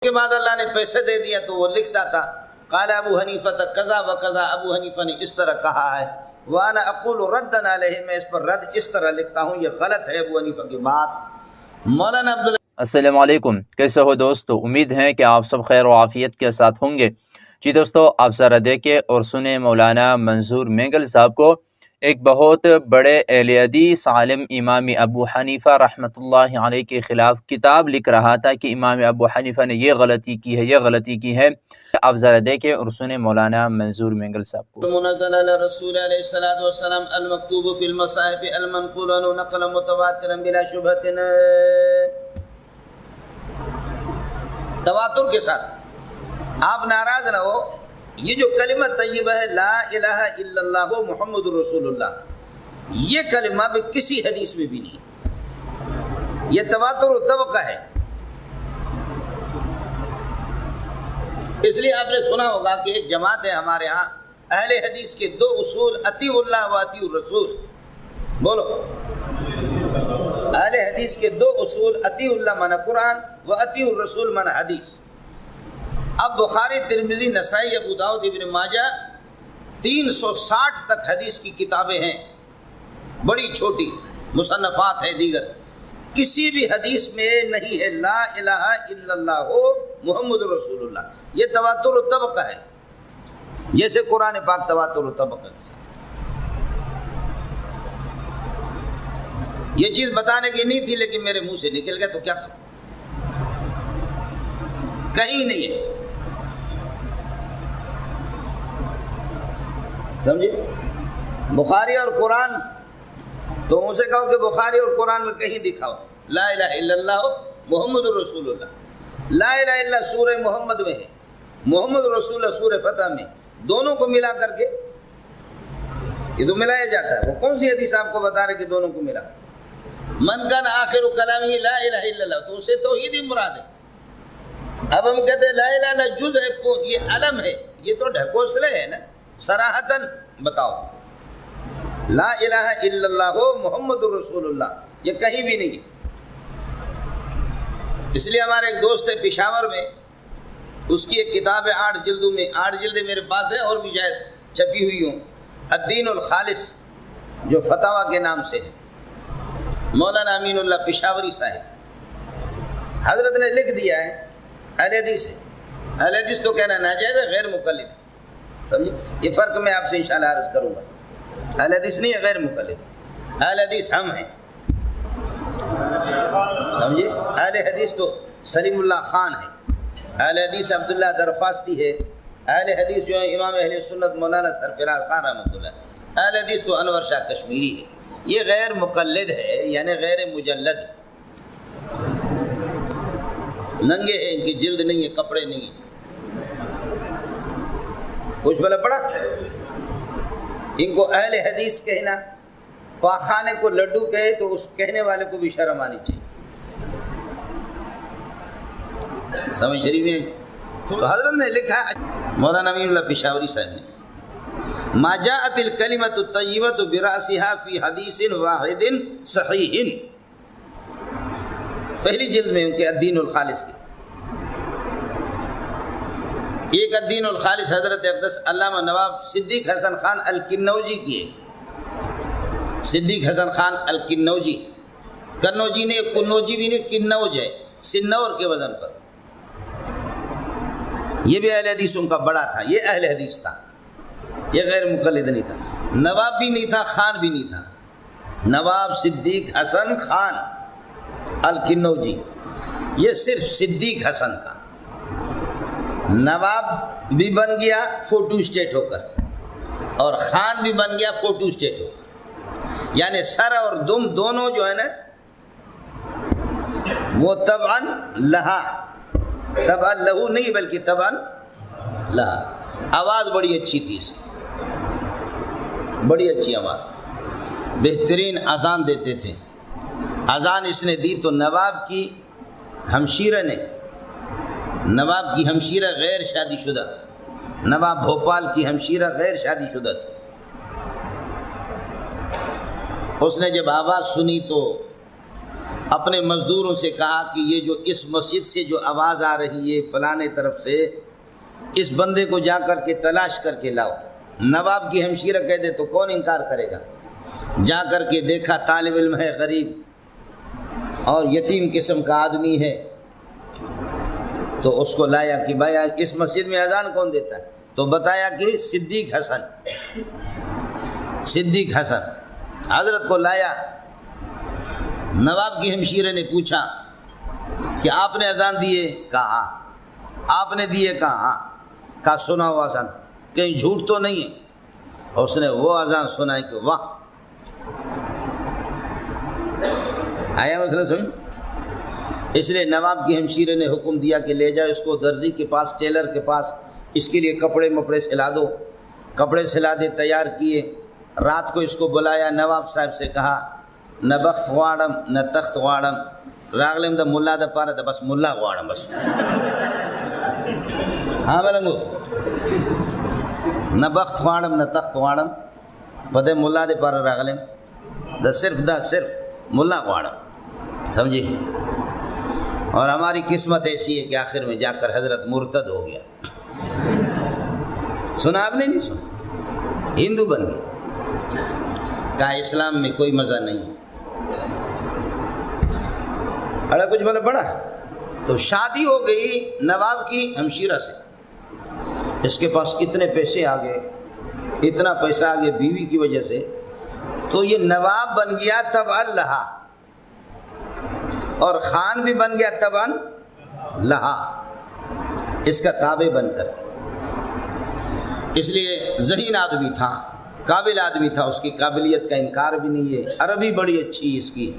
کے بعد اللہ نے پیسے دے دیا تو وہ لکھتا تھا قال ابو حنیفہ قضا و قضا، ابو حنیفہ نے اس طرح کہا ہے، وانا اقول ردا علیہ، میں اس پر رد اس طرح لکھتا ہوں، یہ غلط ہے ابو حنیفہ کی بات۔ مولانا عبداللہ السلام علیکم، کیسے ہو دوستو؟ امید ہے کہ آپ سب خیر و عافیت کے ساتھ ہوں گے۔ جی دوستو، آپ ذرا دیکھیں اور سنیں، مولانا منظور مینگل صاحب کو ایک بہت بڑے اہل حدیث عالم امام ابو حنیفہ رحمۃ اللہ علیہ کے خلاف کتاب لکھ رہا تھا کہ امام ابو حنیفہ نے یہ غلطی کی ہے، یہ غلطی کی ہے۔ آپ ذرا دیکھیں اور سنیں مولانا منظور مینگل صاحب کو۔ منزل علی رسول علیہ الصلوۃ والسلام المکتوب فی المصاحف المنقول عنہ نقلا متواترا بلا شبہۃ، تواتر کے ساتھ۔ آپ ناراض نہ ہو، یہ جو کلمہ طیبہ ہے لا الہ الا اللہ محمد رسول اللہ، یہ کلمہ بھی کسی حدیث میں بھی نہیں ہے، یہ تواتر و طبقہ ہے۔ اس لیے آپ نے سنا ہوگا کہ ایک جماعت ہے ہمارے ہاں اہل حدیث کے دو اصول، اطیع اللہ و اطیع الرسول، بولو۔ اہل حدیث کے دو اصول، اطیع اللہ معنی قرآن و اطیع الرسول معنی حدیث۔ اب بخاری، ترمذی، نسائی، ابو داؤد، ابن ماجہ 360 تک حدیث کی کتابیں ہیں، بڑی چھوٹی مصنفات ہیں دیگر، کسی بھی حدیث میں نہیں ہے لا الہ الا اللہ محمد رسول اللہ۔ یہ تواتر و طبقہ ہے، جیسے قرآن پاک تواتر و طبقہ کے ساتھ۔ یہ چیز بتانے کی نہیں تھی لیکن میرے منہ سے نکل گیا تو کیا کروں، کہیں نہیں ہے، سمجھے؟ بخاری اور قرآن تو ان سے کہو کہ بخاری اور قرآن میں کہیں دکھاؤ لا الہ الا اللہ محمد رسول اللہ۔ لا الہ الا اللہ سورہ محمد میں ہے، محمد رسول اللہ سورہ فتح میں، دونوں کو ملا کر کے یہ تو ملایا جاتا ہے۔ وہ کون سی حدیث آپ کو بتا رہے کہ دونوں کو ملا؟ من کان آخر کلامہ لا الہ الا اللہ، تو اسے توحید ہی مراد ہے۔ اب ہم کہتے ہیں لا الہ الا اللہ جز ہے، یہ علم ہے، یہ تو ڈھکوسلے ہے نا، صراحتاً بتاؤ لا الہ الا اللہ محمد رسول اللہ، یہ کہیں بھی نہیں ہے۔ اس لیے ہمارے ایک دوست ہے پشاور میں، اس کی ایک کتاب ہے 8 جلدوں میں، 8 جلدیں میرے پاس ہے اور بھی شاید چھپی ہوئی ہوں، الدین الخالص، جو فتاوی کے نام سے ہے، مولانا امین اللہ پشاوری صاحب حضرت نے لکھ دیا ہے اہل حدیث ہے۔ اہل حدیث تو کہنا ناجائز ہے، غیر مقلد، سمجھے؟ یہ فرق میں آپ سے انشاءاللہ عرض کروں گا۔ اہل حدیث نہیں ہے، غیر مقلد، اہل حدیث ہم ہیں، سمجھے؟ اہل حدیث تو سلیم اللہ خان ہے، اہل حدیث عبداللہ درخواستی ہے، اہل حدیث جو ہے امام اہل سنت مولانا سرفراز خان رحمۃ اللہ، اہل حدیث تو انور شاہ کشمیری ہے۔ یہ غیر مقلد ہے، یعنی غیر مجلد، ننگے ہیں، ان کی جلد نہیں ہے، کپڑے نہیں ہیں، کچھ بلا پڑا۔ ان کو اہل حدیث کہنا، پاخانے کو لڈو کہے تو اس کہنے والے کو بھی شرم آنی چاہیے، سمجھ شریف ہے؟ تو حضرت نے لکھا مولانا امین اللہ پشاوری صاحب نے، ما جاءت الکلمۃ الطیبۃ برأسها فی حدیث واحد صحیح، پہلی جلد میں ان کے الدین الخالص کی، ایک الدین الخالص حضرت اقدس علامہ نواب صدیق حسن خان الکنوجی کی ہے، صدیق حسن خان الکنوجی، کنوجی نے، کنوجی بھی نہیں، کنوج ہے، سنور کے وزن پر۔ یہ بھی اہل حدیث ان کا بڑا تھا، یہ اہل حدیث تھا، یہ غیر مقلد نہیں تھا، نواب بھی نہیں تھا، خان بھی نہیں تھا، نواب صدیق حسن خان الکنوجی، یہ صرف صدیق حسن تھا، نواب بھی بن گیا فوٹو اسٹیٹ ہو کر اور خان بھی بن گیا فوٹو اسٹیٹ ہو کر، یعنی سر اور دم دونوں جو ہے نا وہ طبعاً لہا، طبعاً لہو نہیں بلکہ طبعاً لہا۔ آواز بڑی اچھی تھی اس کی، بڑی اچھی آواز، بہترین اذان دیتے تھے۔ اذان اس نے دی تو نواب کی ہمشیرہ نے، نواب کی ہمشیرہ غیر شادی شدہ، نواب بھوپال کی ہمشیرہ غیر شادی شدہ تھی، اس نے جب آواز سنی تو اپنے مزدوروں سے کہا کہ یہ جو اس مسجد سے جو آواز آ رہی ہے فلانے طرف سے، اس بندے کو جا کر کے تلاش کر کے لاؤ۔ نواب کی ہمشیرہ کہہ دے تو کون انکار کرے گا؟ جا کر کے دیکھا، طالب علم ہے، غریب اور یتیم قسم کا آدمی ہے، تو اس کو لایا کہ بھائی اس مسجد میں اذان کون دیتا ہے؟ تو بتایا کہ صدیق حسن حضرت کو لایا۔ نواب کی ہمشیرے نے پوچھا کہ آپ نے اذان دیے؟ کہا آپ نے دیے؟ کہا کہا سنا ہوا اذان، کہیں جھوٹ تو نہیں ہے؟ اور اس نے وہ اذان سنائی کہ واہ، آیا مسئلہ سن؟ اس لیے نواب کی ہمشیرے نے حکم دیا کہ لے جاؤ اس کو درزی کے پاس، ٹیلر کے پاس، اس کے لیے کپڑے مپڑے سلا دو۔ کپڑے سلا دے، تیار کیے، رات کو اس کو بلایا۔ نواب صاحب سے کہا نہ بخت غواڑم نہ تخت غواڑم، راغلم دا ملا دا پارا دا بس ملا غواڑم بس۔ ہاں بلنگو، نہ بخت غواڑم نہ تخت غواڑم، پدے ملا دے پارا راغلم دا صرف ملا غواڑم، سمجھے؟ اور ہماری قسمت ایسی ہے کہ آخر میں جا کر حضرت مرتد ہو گیا۔ سنا آپ نے؟ نہیں سنا، ہندو بن گیا۔ کہا اسلام میں کوئی مزہ نہیں۔ اڑا کچھ بلا بڑا تو شادی ہو گئی نواب کی ہمشیرہ سے، اس کے پاس کتنے پیسے آ گئے، اتنا پیسہ آ گیا بیوی کی وجہ سے، تو یہ نواب بن گیا تبع لہا، اور خان بھی بن گیا تبع لہا، اس کا تابع بن کر۔ اس لیے ذہین آدمی تھا، قابل آدمی تھا، اس کی قابلیت کا انکار بھی نہیں ہے۔ عربی بڑی اچھی اس کی،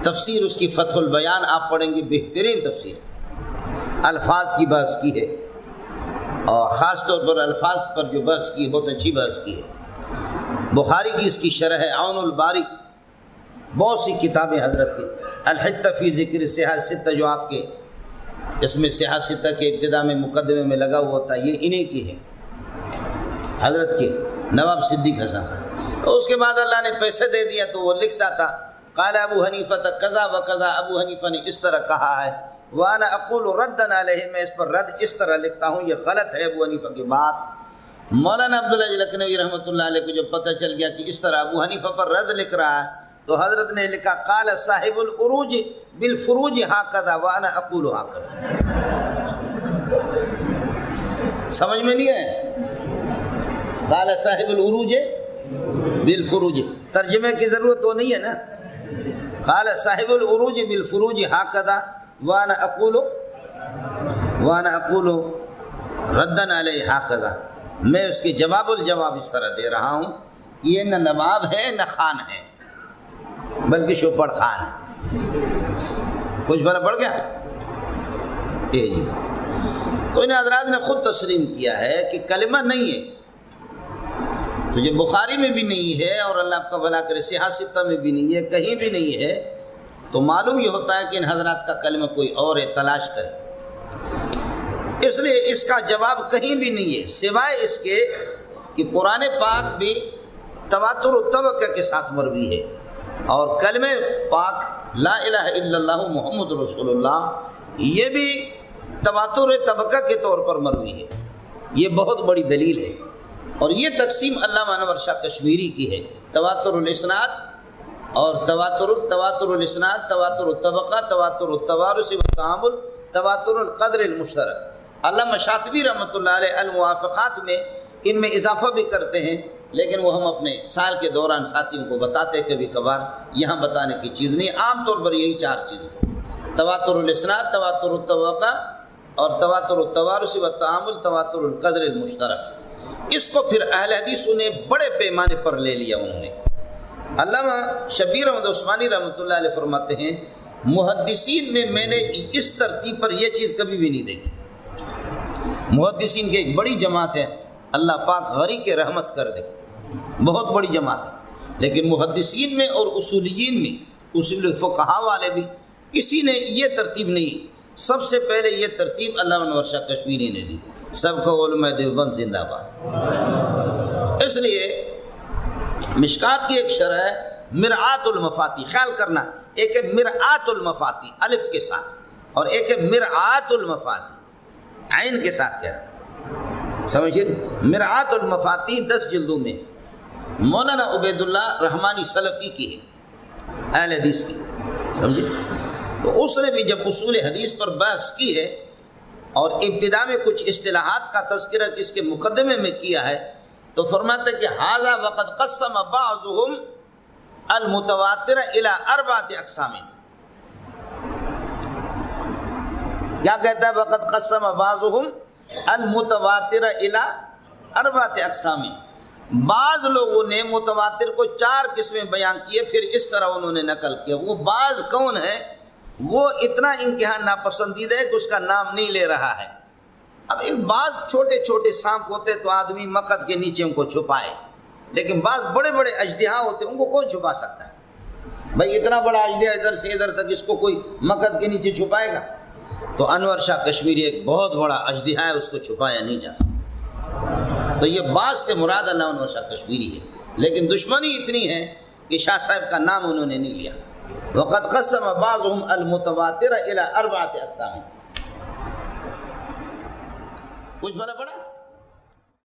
تفسیر اس کی فتح البیان آپ پڑھیں گے، بہترین تفسیر، الفاظ کی بحث کی ہے، اور خاص طور پر الفاظ پر جو بحث کی ہے بہت اچھی بحث کی ہے۔ بخاری کی اس کی شرح ہے، عون الباری، بہت سی کتابیں حضرت کی، الحتہ فی ذکر صحاح ستہ جو آپ کے اس میں صحاح ستہ کے ابتدا میں مقدمے میں لگا ہوا ہوتا ہے، یہ انہی کی ہے، حضرت کے نواب صدیق حسن۔ اور اس کے بعد اللہ نے پیسے دے دیا تو وہ لکھتا تھا، قال ابو حنیفہ قضا و قضا، ابو حنیفہ نے اس طرح کہا ہے، وانا اقول ردا علیہ، میں اس پر رد اس طرح لکھتا ہوں، یہ غلط ہے ابو حنیفہ کی بات۔ مولانا عبداللہ لکھنوی رحمۃ اللہ علیہ کو جب پتہ چل گیا کہ اس طرح ابو حنیفہ پر رد لکھ رہا ہے، تو حضرت نے لکھا قال صاحب العروج بالفروج ہاکذا وانا اقول ہاکذا۔ سمجھ میں نہیں ہے؟ قال صاحب العروج بالفروج، ترجمے کی ضرورت تو نہیں ہے نا۔ قال صاحب العروج بالفروج ہاکذا وانا اقول ردا علیہ ہاکذا، میں اس کے جواب الجواب اس طرح دے رہا ہوں کہ یہ نہ نواب ہے نہ خان ہے، بلکہ شوپڑ خان ہے۔ کچھ بڑا بڑھ گیا جی۔ تو ان حضرات نے خود تسلیم کیا ہے کہ کلمہ نہیں ہے، تو یہ بخاری میں بھی نہیں ہے، اور اللہ آپ کا بھلا کرے صحاح ستہ میں بھی نہیں ہے، کہیں بھی نہیں ہے، تو معلوم یہ ہوتا ہے کہ ان حضرات کا کلمہ کوئی اور ہے، تلاش کرے۔ اس لیے اس کا جواب کہیں بھی نہیں ہے سوائے اس کے کہ قرآن پاک بھی تواتر و توقع کے ساتھ مروی ہے، اور کلمہ پاک لا الہ الا اللہ محمد رسول اللہ یہ بھی تواتر طبقہ کے طور پر مروی ہے۔ یہ بہت بڑی دلیل ہے، اور یہ تقسیم علامہ انور شاہ کشمیری کی ہے، تواتر الاسناد اور تواتر الاسناد، تواتر الطبقہ، تواتر التوارث والتعامل، تواتر القدر المشترک۔ علامہ شاطبی رحمۃ اللہ علیہ الموافقات میں ان میں اضافہ بھی کرتے ہیں، لیکن وہ ہم اپنے سال کے دوران ساتھیوں کو بتاتے کبھی کبھار، یہاں بتانے کی چیز نہیں، عام طور پر یہی چار چیزیں، تواتر الاسناد، تواتر الطبقہ اور تواتر التوارث والتعامل، تواتر القدر المشترک۔ اس کو پھر اہل حدیثوں نے بڑے پیمانے پر لے لیا انہوں نے۔ علامہ شبیر احمد عثمانی رحمۃ اللہ علیہ فرماتے ہیں، محدثین میں نے اس ترتیب پر یہ چیز کبھی بھی نہیں دیکھی۔ محدثین کی ایک بڑی جماعت ہے، اللہ پاک غری کے رحمت کر دے، بہت بڑی جماعت ہے، لیکن محدثین میں اور اصولیین میں، اصول فقہا والے بھی، کسی نے یہ ترتیب نہیں۔ سب سے پہلے یہ ترتیب علامہ انور شاہ کشمیری نے دی، سب کو علماء دیوبند زندہ باد۔ اس لیے مشکات کی ایک شرح ہے مرآت المفاتی، خیال کرنا ایک ہے مرآت المفاتی الف کے ساتھ، اور ایک ہے مرآت المفاتی عین کے ساتھ کہہ رہا، سمجھیے؟ مرآت المفاتی 10 جلدوں میں مولانا عبید اللہ رحمانی سلفی کی ہے، اہل حدیث کی، سمجھے؟ تو اس نے بھی جب اصول حدیث پر بحث کی ہے اور ابتدا میں کچھ اصطلاحات کا تذکرہ اس کے مقدمے میں کیا ہے، تو فرماتا ہے کہ ھذا وقد قسم بعضهم المتواتر الى 4 اقسام۔ کیا کہتا ہے؟ وقد قسم بعضهم المتواتر الى 4 اقسام۔ بعض لوگوں نے متواتر کو 4 قسمیں بیان کیے، پھر اس طرح انہوں نے نقل کیا۔ وہ بعض کون ہے؟ وہ اتنا انتہا ناپسندیدہ ہے کہ اس کا نام نہیں لے رہا ہے۔ اب ایک بعض چھوٹے چھوٹے سانپ ہوتے تو آدمی مقد کے نیچے ان کو چھپائے، لیکن بعض بڑے بڑے اژدہا ہوتے ان کو کون چھپا سکتا ہے؟ بھائی اتنا بڑا اژدہا ادھر سے ادھر تک، اس کو کوئی مقد کے نیچے چھپائے گا؟ تو انور شاہ کشمیری ایک بہت بڑا اژدہا ہے، اس کو چھپایا نہیں جا سکتا۔ تو یہ بعض سے مراد اللہ انور شاہ کشمیری ہے، لیکن دشمنی اتنی ہے کہ شاہ صاحب کا نام انہوں نے نہیں لیا۔ وقد قسم بعضهم المتواتر الى 4 اقسام۔ کچھ بنا پڑا؟